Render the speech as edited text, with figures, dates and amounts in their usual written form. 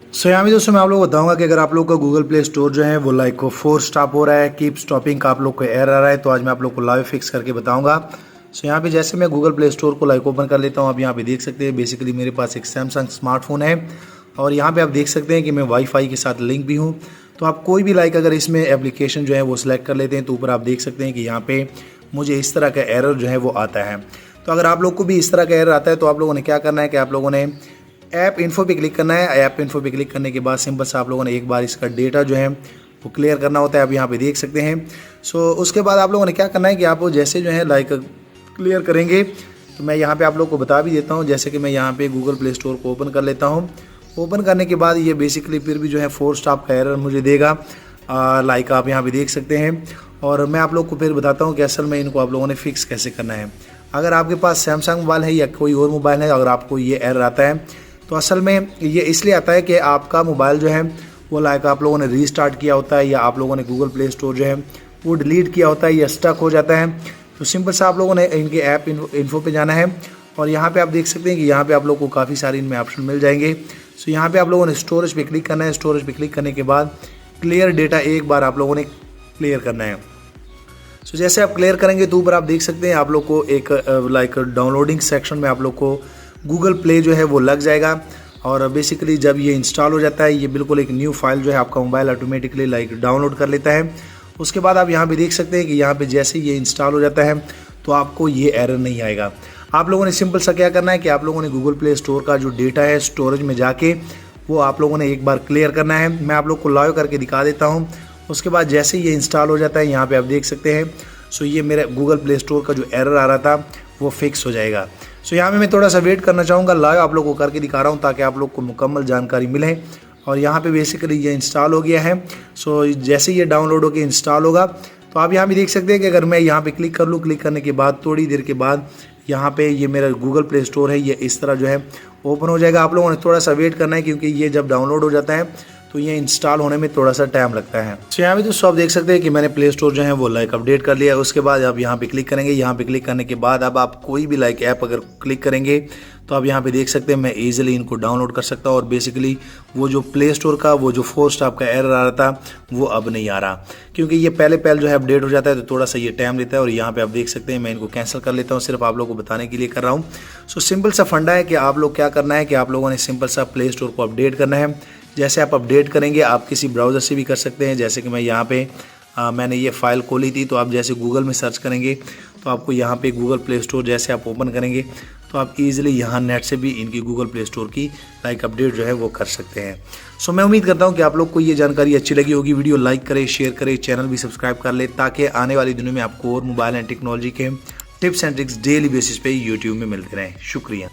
यहाँ भी दोस्तों मैं आप लोगों को बताऊंगा कि अगर आप लोग का गूगल प्ले स्टोर जो है वो लाइक 4 स्टॉप हो रहा है, कीप स्टॉपिंग का आप लोग को एरर आ रहा है, तो आज मैं आप लोग को लाइव फिक्स करके बताऊंगा। यहाँ पे जैसे मैं गूगल प्ले स्टोर को लाइक ओपन कर लेता हूँ, आप यहाँ पे देख सकते हैं बेसिकली मेरे पास एक सैमसंग स्मार्टफोन है और यहाँ पे आप देख सकते हैं कि मैं वाईफाई के साथ लिंक भी हूँ। तो आप कोई भी लाइक अगर इसमें एप्लीकेशन जो है वो सिलेक्ट कर लेते हैं तो ऊपर आप देख सकते हैं कि यहाँ पे मुझे इस तरह का एरर जो है वो आता है। तो अगर आप लोग को भी इस तरह का एरर आता है तो आप लोगों ने क्या करना है कि आप लोगों ने ऐप इन्फो पे क्लिक करना है। ऐप इन्फो पे क्लिक करने के बाद सिंपल से आप लोगों ने एक बार इसका डेटा जो है वो क्लियर करना होता है, आप यहाँ पे देख सकते हैं। उसके बाद आप लोगों ने क्या करना है कि आप जैसे जो है लाइक क्लियर करेंगे तो मैं यहाँ पे आप लोग को बता भी देता हूँ। जैसे कि मैं यहाँ पे गूगल प्ले स्टोर को ओपन कर लेता हूँ। ओपन करने के बाद ये बेसिकली फिर भी जो है 4 स्टॉप का एरर मुझे देगा, लाइक आप यहाँ पे देख सकते हैं। और मैं आप लोग को फिर बताता हूँ कि असल में इनको आप लोगों ने फिक्स कैसे करना है। अगर आपके पास सैमसंग मोबाइल है या कोई और मोबाइल है, अगर आपको ये एरर आता है तो असल में ये इसलिए आता है कि आपका मोबाइल जो है वो लाइक आप लोगों ने रीस्टार्ट किया होता है या आप लोगों ने गूगल प्ले स्टोर जो है वो डिलीट किया होता है या स्टक हो जाता है। तो सिंपल से आप लोगों ने इनके ऐप इन्फो पे जाना है और यहाँ पे आप देख सकते हैं कि यहाँ पे आप लोगों को काफ़ी सारे इनमें ऑप्शन मिल जाएंगे। यहाँ पे आप लोगों ने स्टोरेज पे क्लिक करना है। स्टोरेज पे क्लिक करने के बाद क्लियर डेटा एक बार आप लोगों ने क्लियर करना है। जैसे आप क्लियर करेंगे तो ऊपर आप देख सकते हैं आप लोग को एक लाइक डाउनलोडिंग सेक्शन में आप लोग को गूगल प्ले जो है वो लग जाएगा। और बेसिकली जब ये इंस्टॉल हो जाता है ये बिल्कुल एक न्यू फाइल जो है आपका मोबाइल ऑटोमेटिकली लाइक डाउनलोड कर लेता है। उसके बाद आप यहाँ पे देख सकते हैं कि यहाँ पे जैसे ये इंस्टॉल हो जाता है तो आपको ये एरर नहीं आएगा। आप लोगों ने सिंपल सा क्या करना है कि आप लोगों ने गूगल प्ले स्टोर का जो डेटा है स्टोरेज में जाके वो आप लोगों ने एक बार क्लियर करना है। मैं आप लोग को लाइव करके दिखा देता हूँ। उसके बाद जैसे ये इंस्टॉल हो जाता है यहाँ पे आप देख सकते हैं ये मेरा गूगल प्ले स्टोर का जो एरर आ रहा था वो फिक्स हो जाएगा। यहाँ पे मैं थोड़ा सा वेट करना चाहूँगा, लाइव आप लोगों को करके दिखा रहा हूँ ताकि आप लोग को मुकम्मल जानकारी मिले। और यहाँ पे बेसिकली ये इंस्टॉल हो गया है। जैसे ये डाउनलोड होकर इंस्टॉल होगा तो आप यहाँ भी देख सकते हैं कि अगर मैं यहाँ पे क्लिक कर लूँ, क्लिक करने के बाद थोड़ी देर के बाद यहाँ पे ये मेरा गूगल प्ले स्टोर है ये इस तरह जो है ओपन हो जाएगा। आप लोगों ने थोड़ा सा वेट करना है क्योंकि ये जब डाउनलोड हो जाता है तो ये इंस्टॉल होने में थोड़ा सा टाइम लगता है। यहाँ भी दोस्तों आप देख सकते हैं कि मैंने प्ले स्टोर जो है वो लाइक अपडेट कर लिया है। उसके बाद आप यहाँ पे क्लिक करेंगे। यहाँ पे क्लिक करने के बाद अब आप कोई भी लाइक ऐप अगर क्लिक करेंगे तो आप यहाँ पे देख सकते हैं मैं इजीली इनको डाउनलोड कर सकता हूँ। और बेसिकली वो जो प्ले स्टोर का वो जो 4 स्टॉप का एरर आ रहा था वो अब नहीं आ रहा क्योंकि ये पहले जो है अपडेट हो जाता है तो थोड़ा सा ये टाइम लेता है। और यहाँ पे आप देख सकते हैं मैं इनको कैंसिल कर लेता हूँ, सिर्फ आप लोगों को बताने के लिए कर रहा हूँ। सिंपल सा फंडा है कि आप लोग क्या करना है कि आप लोगों ने सिंपल सा प्ले स्टोर को अपडेट करना है। जैसे आप अपडेट करेंगे आप किसी ब्राउज़र से भी कर सकते हैं। जैसे कि मैं यहाँ पे मैंने ये फ़ाइल खोली थी तो आप जैसे गूगल में सर्च करेंगे तो आपको यहाँ पे गूगल प्ले स्टोर जैसे आप ओपन करेंगे तो आप इजीली यहाँ नेट से भी इनकी गूगल प्ले स्टोर की लाइक अपडेट जो है वो कर सकते हैं। मैं उम्मीद करता हूँ कि आप लोग को ये जानकारी अच्छी लगी होगी। वीडियो लाइक करें, शेयर करें, चैनल भी सब्सक्राइब कर ले ताकि आने वाले दिनों में आपको और मोबाइल एंड टेक्नोलॉजी के tips and tricks daily basis पे यूट्यूब में मिलते रहें। शुक्रिया।